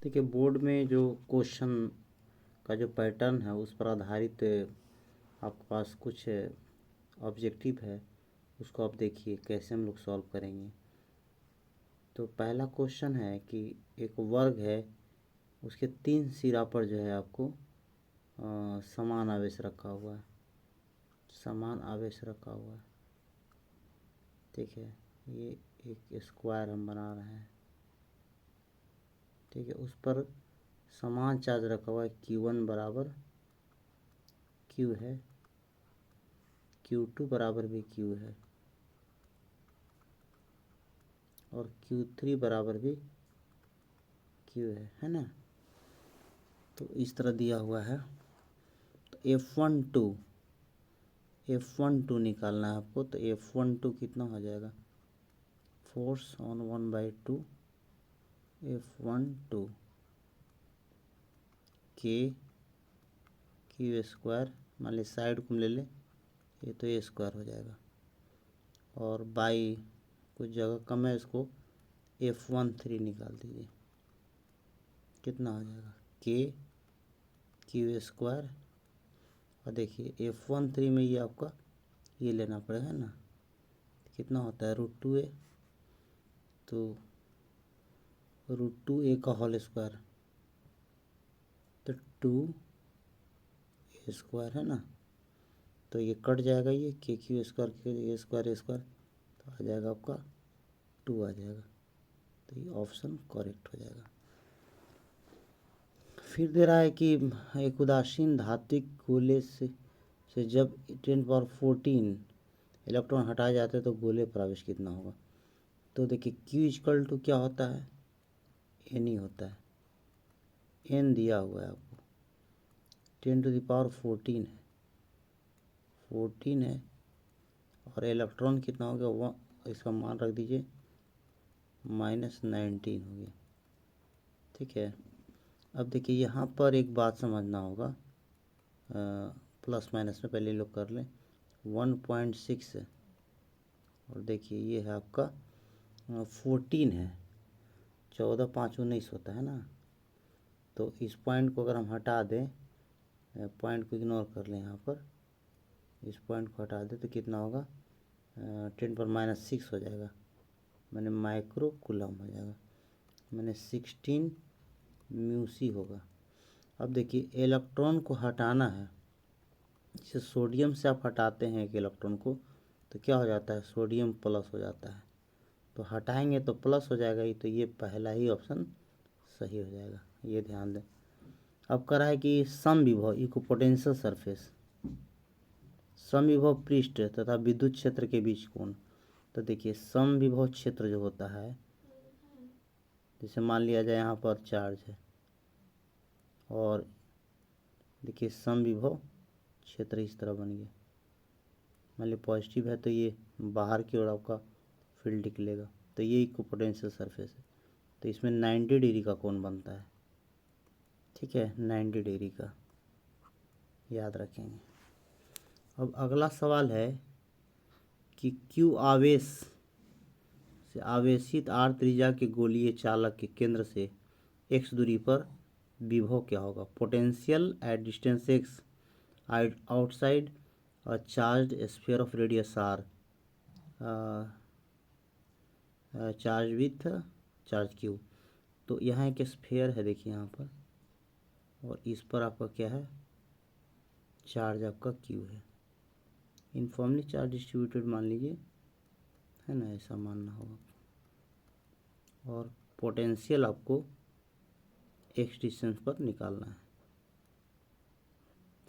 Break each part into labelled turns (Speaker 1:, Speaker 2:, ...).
Speaker 1: देखिए बोर्ड में जो क्वेश्चन का जो पैटर्न है उस पर आधारित आपके पास कुछ ऑब्जेक्टिव है, उसको आप देखिए कैसे हम लोग सॉल्व करेंगे। तो पहला क्वेश्चन है कि एक वर्ग है, उसके 3 सिरा पर जो है आपको समान आवेश रखा हुआ है, समान आवेश रखा हुआ है। ठीक है, ये एक स्क्वायर हम बना रहे हैं। ठीक है, उस पर समान चार्ज रखा हुआ है, Q1 बराबर Q है, Q2 बराबर भी Q है और Q3 बराबर भी Q है ना। तो इस तरह दिया हुआ है। तो F12 निकालना है आपको। तो F12 कितना हो जाएगा, force on 1/2 F12 Q square, मान ली साइड को ले ले, ये तो A स्क्वायर हो जाएगा और बाई कुछ जगह कम है, इसको F13 निकाल दीजिए। कितना हो जाएगा Q स्क्वायर, और देखिए F13 में ये आपका ये लेना पड़ेगा ना, कितना होता है √2A, तो √2A का होल स्क्वायर तो 2A स्क्वायर है ना। तो ये कट जाएगा, ये Q स्क्वायर A स्क्वायर तो आ जाएगा आपका 2 आ जाएगा। तो ये ऑप्शन करेक्ट हो जाएगा। फिर दे रहा है कि एक उदासीन धात्विक गोले से जब 10⁻14 इलेक्ट्रॉन हटाए जाते हैं तो गोले पर आवेश कितना होगा। तो देखिए Q क्या होता है, N ही होता है। N दिया हुआ है आपको, 10⁻14 है, 14 है और इलेक्ट्रॉन कितना हो गया, वो इसका मान रख दीजिए -19 हो गया। ठीक है, अब देखिए यहाँ पर एक बात समझना होगा, प्लस माइनस में पहले लोग कर लें। 1.6 है और देखिए ये है आपका 14 है, 14 5 19 होता है ना। तो इस पॉइंट को अगर हम हटा दें, पॉइंट को इग्नोर कर लें, यहाँ पर इस पॉइंट को हटा दें तो कितना होगा, 10⁻6 हो जाएगा, मैंने माइक्रो कूलम हो जाएगा, मैंने 16 म्यूसी होगा। अब देखिए इलेक्ट्रॉन को हटाना है, जैसे सोडियम से आप हटाते हैं एक इलेक्ट्रॉन को तो क्या हो जाता है, सोडियम प्लस हो जाता है। तो हटाएंगे तो प्लस हो जाएगा ही, तो ये पहला ही ऑप्शन सही हो जाएगा, ये ध्यान दें। अब कह रहा है कि समविभव इक्विपोटेंशियल सरफेस, समविभव पृष्ठ तथा विद्युत क्षेत्र के बीच कोण। तो देखिए समविभव क्षेत्र जो होता है, जैसे मान लिया जाए यहाँ पर चार्ज है और देखिए समविभव क्षेत्र इस तरह बन गया, मान लीजिए पॉजिटिव है तो ये बाहर की ओर आपका फील्ड निकलेगा, तो ये इक्विपोटेंशियल सरफेस है। तो इसमें 90 डिग्री का कोण बनता है। ठीक है, 90 डिग्री का याद रखेंगे। अब अगला सवाल है कि Q आवेश से आवेशित R त्रिज्या के गोलीय चालक के केंद्र से x दूरी पर विभव क्या होगा। Potential at distance x outside a charge sphere of radius r, charge with charge Q। तो यहाँ एक स्फीयर है, देखिए यहाँ पर, और इस पर आपका क्या है, चार्ज आपका Q है। यूनिफॉर्मली चार्ज डिस्ट्रीब्यूटेड मान लीजिए, है ना, ऐसा मानना होगा। और पोटेंशियल आपको x डिस्टेंस पर निकालना है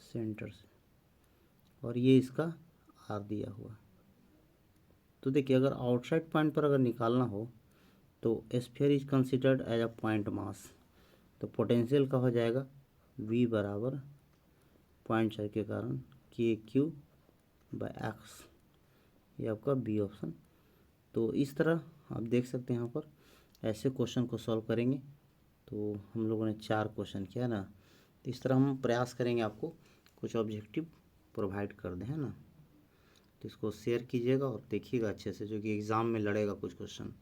Speaker 1: सेंटर से, और ये इसका r दिया हुआ। तो देखिए अगर आउटसाइड पॉइंट पर अगर निकालना हो तो sphere is considered as a point mass, तो पोटेंशियल का हो जाएगा v बराबर पॉइंट चार्ज के कारण KQ/x, ये आपका बी ऑप्शन। तो इस तरह आप देख सकते हैं यहाँ पर ऐसे क्वेश्चन को सॉल्व करेंगे। तो हम लोगों ने 4 क्वेश्चन किया ना, तो इस तरह हम प्रयास करेंगे आपको कुछ ऑब्जेक्टिव प्रोवाइड कर दें, है ना। तो इसको शेयर कीजिएगा और देखिएगा अच्छे से, जो कि एग्ज़ाम में लड़ेगा कुछ क्वेश्चन।